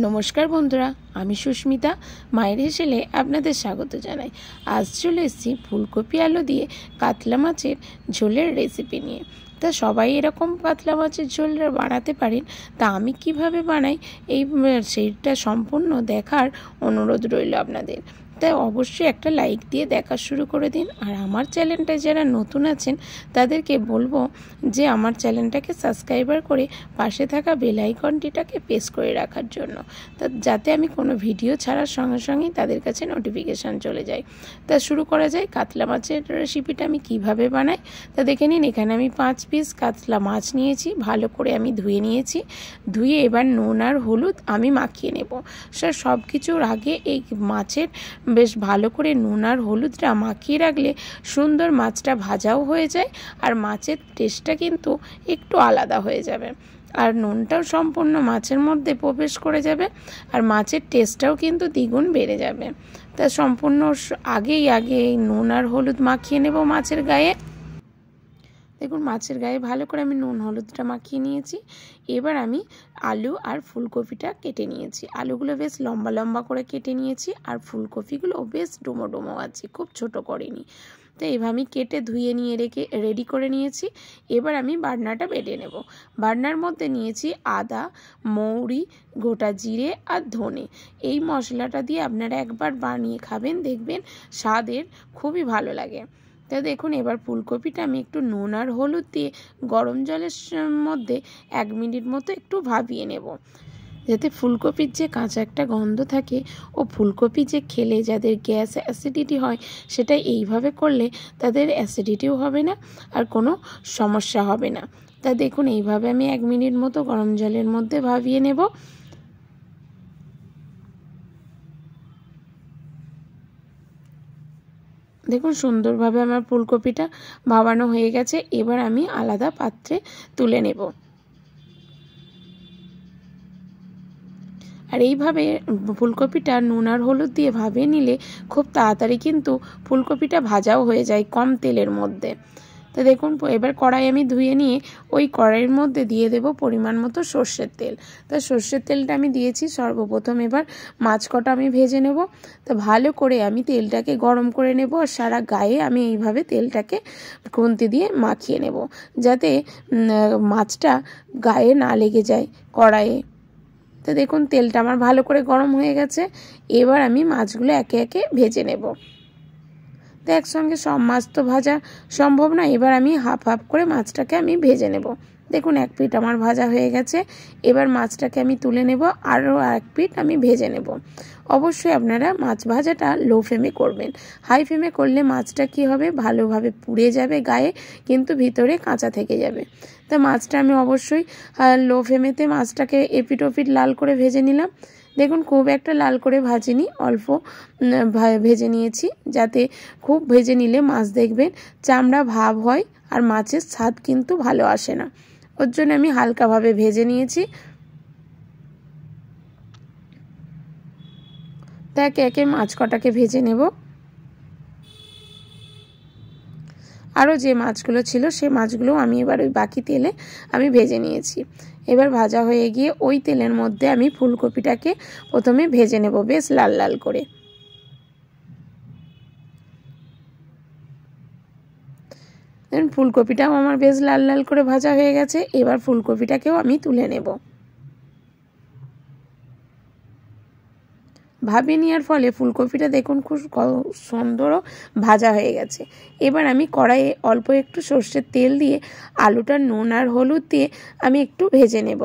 নমস্কার বন্ধুরা, আমি সুস্মিতা মায়ের হেসেলে আপনাদের স্বাগত জানাই। আজ চলে এসেছি ফুলকপি আলু দিয়ে কাতলা মাছের ঝোলের রেসিপি নিয়ে। তা সবাই এরকম কাতলা মাছের ঝোল বানাতে পারেন, তা আমি কিভাবে বানাই সেইটা সম্পূর্ণ দেখার অনুরোধ রইল আপনাদের। তাই অবশ্যই একটা লাইক দিয়ে দেখা শুরু করে দিন। আর আমার চ্যানেলটা যারা নতুন আছেন তাদেরকে বলবো যে আমার চ্যানেলটাকে সাবস্ক্রাইবার করে পাশে থাকা বেল আইকনটিটাকে প্রেস করে রাখার জন্য, তা যাতে আমি কোনো ভিডিও ছাড়ার সঙ্গে সঙ্গেই তাদের কাছে নোটিফিকেশান চলে যায়। তা শুরু করা যায়। কাতলা মাছের রেসিপিটা আমি কিভাবে বানাই তা দেখে নিন। এখানে আমি 5 পিস কাতলা মাছ নিয়েছি, ভালো করে আমি ধুয়ে নিয়েছি। ধুয়ে এবার নুন আর হলুদ আমি মাখিয়ে নেব। সব কিছুর আগে এই মাছের বেশ ভালো করে নুন আর হলুদটা মাখিয়ে রাখলে সুন্দর মাছটা ভাজাও হয়ে যায়, আর মাছের টেস্টটা কিন্তু একটু আলাদা হয়ে যাবে, আর নুনটাও সম্পূর্ণ মাছের মধ্যে প্রবেশ করে যাবে, আর মাছের টেস্টটাও কিন্তু দ্বিগুণ বেড়ে যাবে। তা সম্পূর্ণ আগে এই নুন আর হলুদ মাখিয়ে নেব মাছের গায়ে। দেখুন মাছের গায়ে ভালো করে আমি নুন হলুদটা মাখিয়ে নিয়েছি। এবার আমি আলু আর ফুলকপিটা কেটে নিয়েছি। আলুগুলো বেশ লম্বা লম্বা করে কেটে নিয়েছি, আর ফুলকপিগুলো বেশ ডুমো ডুমো আছে, খুব ছোট করিনি। তো এইভাবে আমি কেটে ধুয়ে নিয়ে রেডি করে নিয়েছি। এবার আমি বাটনাটা বেটে নেব। বাটনার মধ্যে নিয়েছি আদা, মৌরি, গোটা জিরে আর ধনে। এই মশলাটা দিয়ে আপনারা একবার বানিয়ে খাবেন, দেখবেন স্বাদের খুবই ভালো লাগে। তা দেখুন এবার ফুলকপিটা আমি একটু নুন আর হলুদ দিয়ে গরম জলের মধ্যে 1 মিনিট মতো একটু ভাপিয়ে নেব, যাতে ফুলকপির যে কাঁচা একটা গন্ধ থাকে ও ফুলকপি যে খেলে যাদের গ্যাস অ্যাসিডিটি হয় সেটা এইভাবে করলে তাদের অ্যাসিডিটিও হবে না আর কোনো সমস্যা হবে না। তা দেখুন এইভাবে আমি 1 মিনিট মতো গরম জলের মধ্যে ভাপিয়ে নেব। দেখুন সুন্দরভাবে আমার ফুলকপিটা ভাবানো হয়ে গেছে। এবার আমি আলাদা পাত্রে তুলে নেব। আর এইভাবে ফুলকপিটা নুন আর হলুদ দিয়ে ভাপিয়ে নিলে খুব তাড়াতাড়ি কিন্তু ফুলকপিটা ভাজাও হয়ে যায় কম তেলের মধ্যে। তো দেখুন এবার কড়াই আমি ধুয়ে নিয়ে ওই কড়াইয়ের মধ্যে দিয়ে দেব পরিমাণ মতো সর্ষের তেল। তা সর্ষের তেলটা আমি দিয়েছি। সর্বপ্রথম এবার মাছ কটা আমি ভেজে নেব। তো ভালো করে আমি তেলটাকে গরম করে নেব, আর সারা গায়ে আমি এইভাবে তেলটাকে খুন্তি দিয়ে মাখিয়ে নেব, যাতে মাছটা গায়ে না লেগে যায় কড়াইয়ে। তো দেখুন তেলটা আমার ভালো করে গরম হয়ে গেছে। এবার আমি মাছগুলো একে একে ভেজে নেব। তো একসঙ্গে সব মাছ তো ভাজা সম্ভব না, এবার আমি হাফ হাফ করে মাছটাকে আমি ভেজে নেব। দেখুন 1 পিঠ আমার ভাজা হয়ে গেছে। এবার মাছটাকে আমি তুলে নেব, আরও 1 পিঠ আমি ভেজে নেব। অবশ্যই আপনারা মাছ ভাজাটা লো ফ্লেমে করবেন। হাই ফ্লেমে করলে মাছটা কি হবে, ভালোভাবে পুড়ে যাবে গায়ে, কিন্তু ভিতরে কাঁচা থেকে যাবে। তো মাছটা আমি অবশ্যই লো ফ্লেমেতে মাছটাকে এপিট ওপিট লাল করে ভেজে নিলাম। দেখুন খুব একটা লাল করে ভাজিনি, অল্প ভেজে নিয়েছি, যাতে খুব ভেজে নিলে মাছ দেখবেন চামড়া ভাব হয় আর মাছের স্বাদ কিন্তু ভালো আসে না। ওর জন্য আমি হালকাভাবে ভেজে নিয়েছি। তা একে একে মাছ কটাকে ভেজে নেব। আরও যে মাছগুলো ছিল সেই মাছগুলো আমি এবার ওই বাকি তেলে আমি ভেজে নিয়েছি। এবার ভাজা হয়ে গিয়ে ওই তেলের মধ্যে আমি ফুলকপিটাকে প্রথমে ভেজে নেব বেশ লাল লাল করে। দেখুন ফুলকপিটাও আমার বেশ লাল লাল করে ভাজা হয়ে গেছে। এবার ফুলকপিটাকেও আমি তুলে নেব। ভাপিয়ে নেওয়ার ফলে ফুলকপিটা দেখুন খুব সুন্দরও ভাজা হয়ে গেছে। এবার আমি কড়াইয়ে অল্প একটু সর্ষের তেল দিয়ে আলুটা নুন আর হলুদ দিয়ে আমি একটু ভেজে নেব।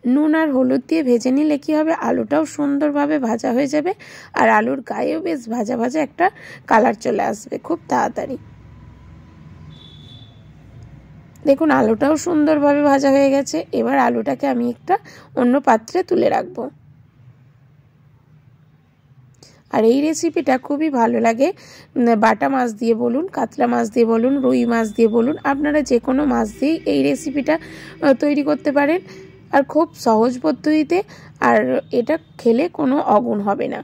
নুন আর হলুদ দিয়ে ভেজে নিলে কী হবে, আলুটাও সুন্দরভাবে ভাজা হয়ে যাবে, আর আলুর গায়েও বেশ ভাজা ভাজা একটা কালার চলে আসবে খুব তাড়াতাড়ি। দেখুন আলুটাও সুন্দরভাবে ভাজা হয়ে গেছে। এবার আলুটাকে আমি একটা অন্য পাত্রে তুলে রাখবো। আর এই রেসিপিটা খুবই ভালো লাগে বাটা মাছ দিয়ে বলুন, কাতলা মাছ দিয়ে বলুন, রুই মাছ দিয়ে বলুন, আপনারা যে কোনো মাছ দিয়েই এই রেসিপিটা তৈরি করতে পারেন, আর খুব সহজ পদ্ধতিতে, আর এটা খেলে কোনো অগুণ হবে না।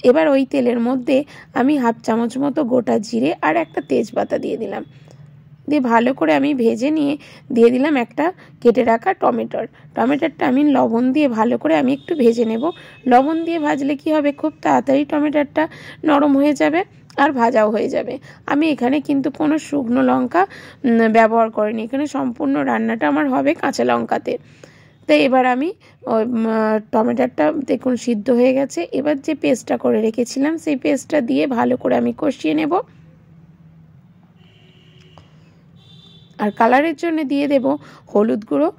এবার ওই তেলের মধ্যে আমি হাফ চামচ মতো গোটা জিরে আর একটা তেজপাতা দিয়ে দিলাম। দিয়ে ভালো করে আমি ভেজে নিয়ে দিয়ে দিলাম একটা কেটে রাখা টমেটোটা আমি লবণ দিয়ে ভালো করে আমি একটু ভেজে নেব। লবণ দিয়ে ভাজলে কি হবে, খুব তাড়াতাড়ি টমেটোটা নরম হয়ে যাবে আর ভাজাও হয়ে যাবে। আমি এখানে কিন্তু কোনো শুকনো লঙ্কা ব্যবহার করিনি, এখানে সম্পূর্ণ রান্নাটা আমার হবে কাঁচা লঙ্কাতে। তো এবার আমি টমেটোটা দেখুন সিদ্ধ হয়ে গেছে। এবার যে পেস্টটা করে রেখেছিলাম সেই পেস্টটা দিয়ে ভালো করে আমি কষিয়ে নেব। আর কালারের জন্য দিয়ে দেব হলুদ গুঁড়ো,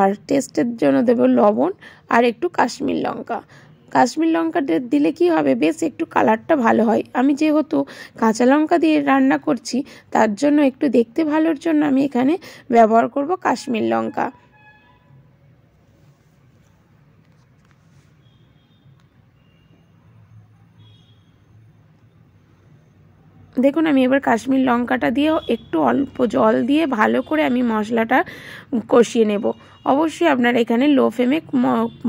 আর টেস্টের জন্য দেব লবণ আর একটু কাশ্মীর লঙ্কাটা দিলে কি হবে, বেশ একটু কালারটা ভালো হয়। আমি যেহেতু কাঁচা লঙ্কা দিয়ে রান্না করছি তার জন্য একটু দেখতে ভালোর জন্য আমি এখানে ব্যবহার করব কাশ্মীর লঙ্কা। দেখুন আমি এবার কাশ্মীর লঙ্কাটা দিয়ে একটু অল্প জল দিয়ে ভালো করে আমি মশলাটা কষিয়ে নেব। অবশ্যই আপনারা এখানে লো ফ্লেমে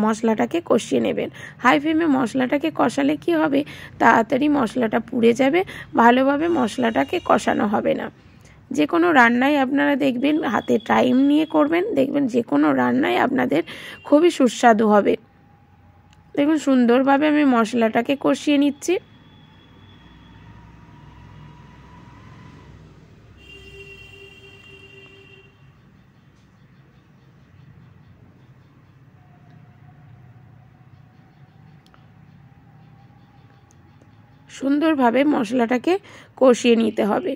মশলাটাকে কষিয়ে নেবেন। হাই ফ্লেমে মশলাটাকে কষালে কি হবে, তাড়াতাড়ি মশলাটা পুড়ে যাবে, ভালোভাবে মশলাটাকে কষানো হবে না। যে কোনো রান্নায় আপনারা দেখবেন হাতে টাইম নিয়ে করবেন, দেখবেন যে কোনো রান্নায় আপনাদের খুবই সুস্বাদু হবে। দেখুন সুন্দরভাবে আমি মশলাটাকে কষিয়ে নিচ্ছি। সুন্দরভাবে মশলাটাকে কষিয়ে নিতে হবে।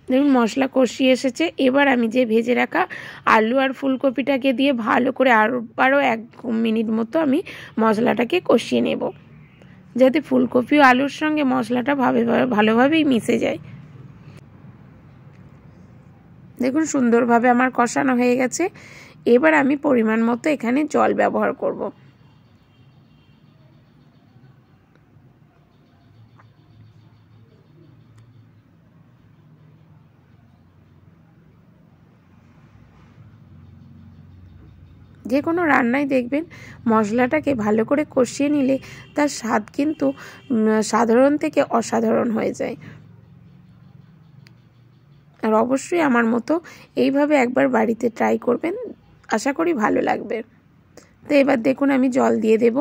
দেখুন মশলা কষিয়ে এসেছে। এবার আমি যে ভেজে রাখা আলু আর ফুলকপিটাকে দিয়ে ভালো করে আরও 1 মিনিট মতো আমি মশলাটাকে কষিয়ে নেব, যাতে ফুলকপি ও আলুর সঙ্গে মশলাটা ভালোভাবেই মিশে যায়। দেখুন সুন্দরভাবে আমার কষানো হয়ে গেছে। এবার আমি পরিমাণ মতো এখানে জল ব্যবহার করব। যে কোনো রান্নায় দেখবেন মশলাটাকে ভালো করে কষিয়ে নিলে তার স্বাদ কিন্তু সাধারণ থেকে অসাধারণ হয়ে যায়। আর অবশ্যই আমার মতো এইভাবে একবার বাড়িতে ট্রাই করবেন, আশা করি ভালো লাগবে। তো এবার দেখুন আমি জল দিয়ে দেব।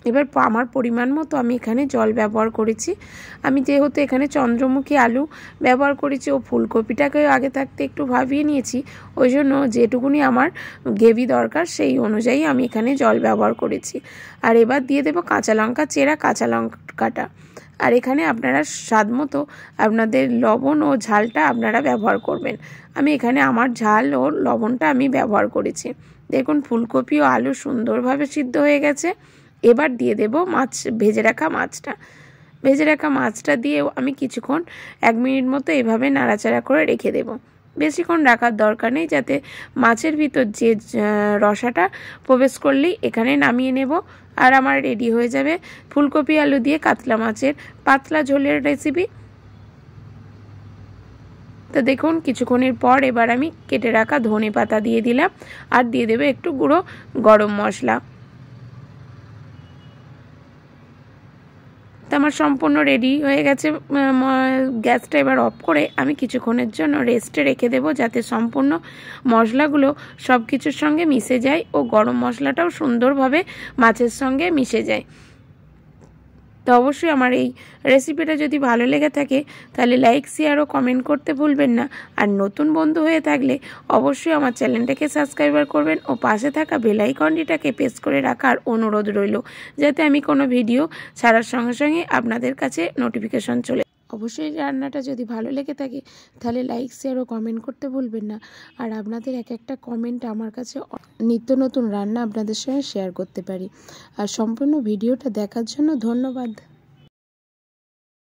এবার আমার পরিমাণ মতো আমি এখানে জল ব্যবহার করেছি। আমি যেহেতু এখানে চন্দ্রমুখী আলু ব্যবহার করেছি ও ফুলকপিটাকেও আগে থাকতে একটু ভাবিয়ে নিয়েছি, ওই জন্য যেটুকুনি আমার গ্রেভি দরকার সেই অনুযায়ী আমি এখানে জল ব্যবহার করেছি। আর এবার দিয়ে দেব কাঁচা লঙ্কা চেরা, কাঁচা লঙ্কাটা। আর এখানে আপনারা স্বাদ মতো আপনাদের লবণ ও ঝালটা আপনারা ব্যবহার করবেন। আমি এখানে আমার ঝাল ও লবণটা আমি ব্যবহার করেছি। দেখুন ফুলকপি ও আলু সুন্দরভাবে সিদ্ধ হয়ে গেছে। এবার দিয়ে দেব ভেজে রাখা মাছটা দিয়েও আমি কিছুক্ষণ 1 মিনিট মতো এভাবে নাড়াচাড়া করে রেখে দেব। বেশিক্ষণ রাখার দরকার নেই, যাতে মাছের ভিতর যে রসাটা প্রবেশ করলেই এখানে নামিয়ে নেব। আর আমার রেডি হয়ে যাবে ফুলকপি আলু দিয়ে কাতলা মাছের পাতলা ঝোলের রেসিপি। তো দেখুন কিছুক্ষণের পর এবার আমি কেটে রাখা ধনেপাতা দিয়ে দিলাম আর দিয়ে দেবে একটু গুঁড়ো গরম মশলা। তো আমার সম্পূর্ণ রেডি হয়ে গেছে। গ্যাসটা এবার অফ করে আমি কিছুক্ষণের জন্য রেস্টে রেখে দেব, যাতে সম্পূর্ণ মশলাগুলো সব কিছুর সঙ্গে মিশে যায় ও গরম মশলাটাও সুন্দরভাবে মাছের সঙ্গে মিশে যায়। তো অবশ্যই আমার এই রেসিপিটা যদি ভালো লেগে থাকে তাহলে লাইক, শেয়ার ও কমেন্ট করতে ভুলবেন না। আর নতুন বন্ধু হয়ে থাকলে অবশ্যই আমার চ্যানেলটাকে সাবস্ক্রাইব করবেন ও পাশে থাকা বেল আইকনটিটাকে প্রেস করে রাখার অনুরোধ রইল, যাতে আমি কোনো ভিডিও ছাড়ার সঙ্গে সঙ্গে আপনাদের কাছে নোটিফিকেশন চলে। অবশ্যই রান্নাটা যদি ভালো লেগে থাকে তাহলে লাইক, শেয়ার ও কমেন্ট করতে ভুলবেন না। আর আপনাদের একটা কমেন্ট আমার কাছে নিত্য নতুন রান্না আপনাদের সঙ্গে শেয়ার করতে পারি। আর সম্পূর্ণ ভিডিওটা দেখার জন্য ধন্যবাদ।